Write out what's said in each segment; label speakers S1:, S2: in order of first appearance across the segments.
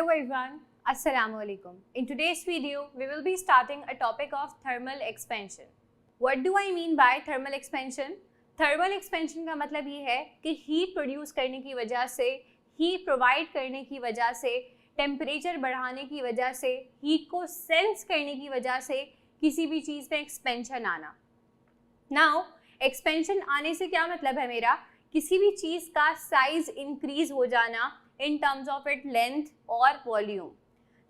S1: Hello everyone, Assalamu alaikum. In today's video, we will be starting a topic of thermal expansion. What do I mean by thermal expansion? Thermal expansion का मतलब ये है कि heat produce करने की वजह से, heat provide करने की वजह से, temperature बढ़ाने की वजह से, heat को sense करने की वजह से किसी भी चीज़ में expansion आना. Now, expansion आने से क्या मतलब है मेरा? किसी भी चीज़ का size increase हो जाना in terms of its length और volume.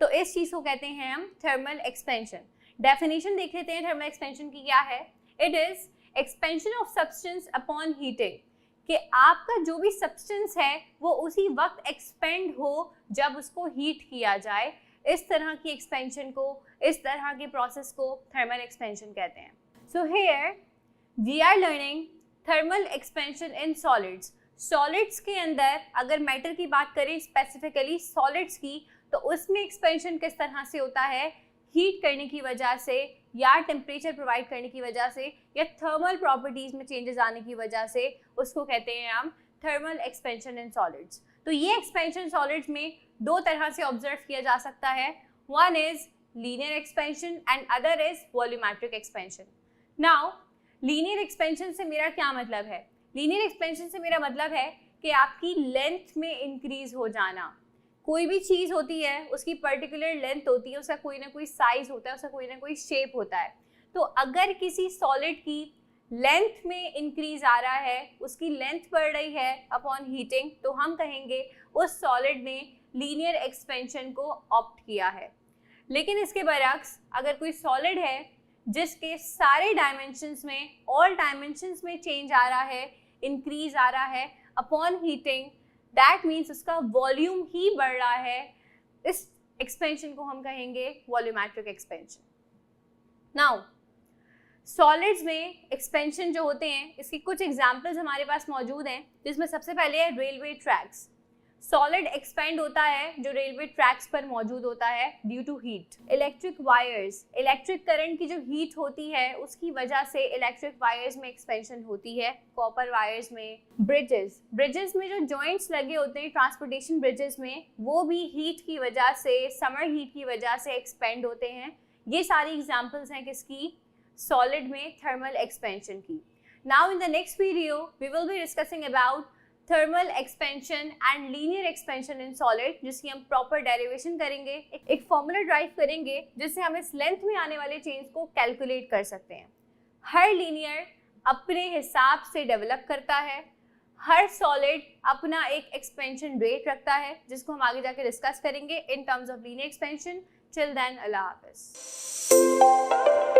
S1: तो इस चीज़ को कहते हैं हम thermal expansion. Definition देख लेते हैं thermal expansion की क्या है. It is expansion of substance upon heating. कि आपका जो भी substance है वो उसी वक्त expand हो जब उसको heat किया जाए. इस तरह की expansion को, इस तरह के process को thermal expansion कहते हैं. So here we are learning thermal expansion in solids. Solids के अंदर अगर मैटर की बात करें स्पेसिफिकली सॉलिड्स की, तो उसमें एक्सपेंशन किस तरह से होता है? हीट करने की वजह से या टेम्परेचर प्रोवाइड करने की वजह से या थर्मल प्रॉपर्टीज में चेंजेस आने की वजह से उसको कहते हैं हम थर्मल एक्सपेंशन इन सॉलिड्स. तो ये एक्सपेंशन सॉलिड्स में दो तरह से ऑब्जर्व किया जा सकता है. One is linear expansion and other is volumetric expansion. Now linear expansion से मेरा क्या मतलब है? लीनियर एक्सपेंशन से मेरा मतलब है कि आपकी लेंथ में इंक्रीज हो जाना. कोई भी चीज़ होती है उसकी पर्टिकुलर लेंथ होती है, उसका कोई ना कोई साइज होता है, उसका कोई ना कोई शेप होता है. तो अगर किसी सॉलिड की लेंथ में इंक्रीज आ रहा है, उसकी लेंथ बढ़ रही है अपॉन हीटिंग, तो हम कहेंगे उस सॉलिड ने लीनियर एक्सपेंशन को ऑप्ट किया है. लेकिन इसके बरअक्स अगर कोई सॉलिड है जिसके सारे डायमेंशंस में, ऑल डायमेंशंस में चेंज आ रहा है, इंक्रीज आ रहा है अपॉन हीटिंग, दैट मीन्स उसका वॉल्यूम ही बढ़ रहा है. इस एक्सपेंशन को हम कहेंगे वॉल्यूमेट्रिक एक्सपेंशन. नाउ सॉलिड्स में एक्सपेंशन जो होते हैं इसकी कुछ एग्जांपल्स हमारे पास मौजूद हैं, जिसमें सबसे पहले है रेलवे ट्रैक्स. सॉलिड एक्सपेंड होता है जो रेलवे ट्रैक्स पर मौजूद होता है due to heat. Electric wires, electric current की जो हीट होती है उसकी वजह से इलेक्ट्रिक वायर्स में एक्सपेंशन होती है. कॉपर वायर्स में. ब्रिजेस, ब्रिजेस में जो जॉइंट्स लगे होते हैं ट्रांसपोर्टेशन ब्रिजेस में, वो भी हीट की वजह से, समर हीट की वजह से एक्सपेंड होते हैं. ये सारी एग्जाम्पल्स हैं किसकी? सॉलिड में थर्मल एक्सपेंशन की. Now in the next video we will be discussing about thermal expansion and linear expansion in solid, जिसकी हम प्रॉपर डेरिवेशन करेंगे, एक फॉर्मूला ड्राइव करेंगे जिससे हम इस लेंथ में आने वाले चेंज को कैलकुलेट कर सकते हैं. हर लीनियर अपने हिसाब से डेवलप करता है, हर सॉलिड अपना एक एक्सपेंशन रेट रखता है, जिसको हम आगे जाके डिस्कस करेंगे in terms of linear expansion. Till then, अल्लाह हाफिज़.